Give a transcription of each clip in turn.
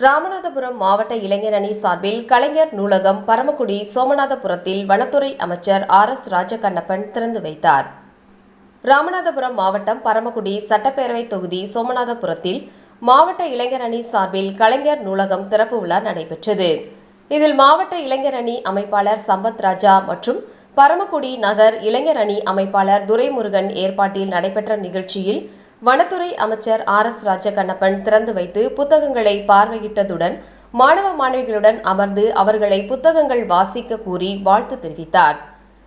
ராமநாதபுரம் மாவட்ட இளைஞர் அணி சார்பில் கலைஞர் நூலகம் பரமக்குடி சோமநாதபுரத்தில் வனத்துறை அமைச்சர் RS ராஜகண்ணப்பன் திறந்து வைத்தார். ராமநாதபுரம் மாவட்டம் பரமக்குடி சட்டப்பேரவை தொகுதி சோமநாதபுரத்தில் மாவட்ட இளைஞர் அணி சார்பில் கலைஞர் நூலகம் திறப்பு விழா நடைபெற்றது. இதில் மாவட்ட இளைஞர் அணி அமைப்பாளர் சம்பத் ராஜா மற்றும் பரமக்குடி நகர் இளைஞர் அணி அமைப்பாளர் துரைமுருகன் ஏற்பாட்டில் நடைபெற்ற நிகழ்ச்சியில் வனத்துறை அமைச்சர் RS ராஜகண்ணப்பன் திறந்து வைத்து புத்தகங்களை பார்வையிட்டதுடன் மாணவ மாணவிகளுடன் அமர்ந்து அவர்களை புத்தகங்கள் வாசிக்க கூறி வாழ்த்து தெரிவித்தார்.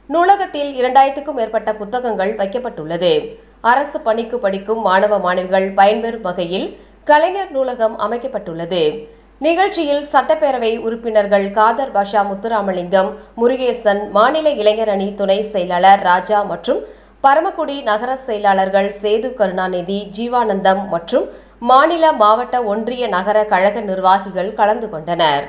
நூலகத்தில் 2000க்கும் மேற்பட்ட புத்தகங்கள் வைக்கப்பட்டுள்ளது. அரசு பணிக்கு படிக்கும் மாணவ மாணவிகள் பயன்பெறும் வகையில் கலைஞர் நூலகம் அமைக்கப்பட்டுள்ளது. நிகழ்ச்சியில் சட்டப்பேரவை உறுப்பினர்கள் காதர் பாஷா, முத்துராமலிங்கம், முருகேசன், மாநில இளைஞர் அணி துணை செயலாளர் ராஜா மற்றும் பரமக்குடி நகர செயலாளர்கள் சேது கருணாநிதி, ஜீவானந்தம் மற்றும் மாநில மாவட்ட ஒன்றிய நகர கழக நிர்வாகிகள் கலந்து கொண்டனர்.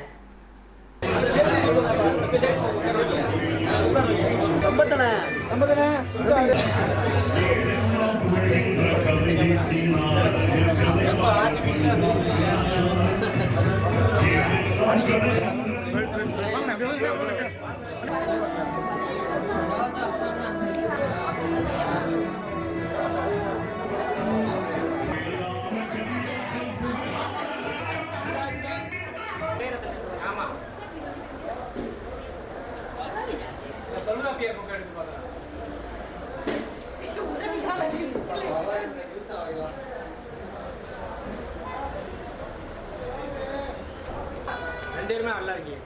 ரெண்டு பேருமே நல்லா இருக்கீங்க.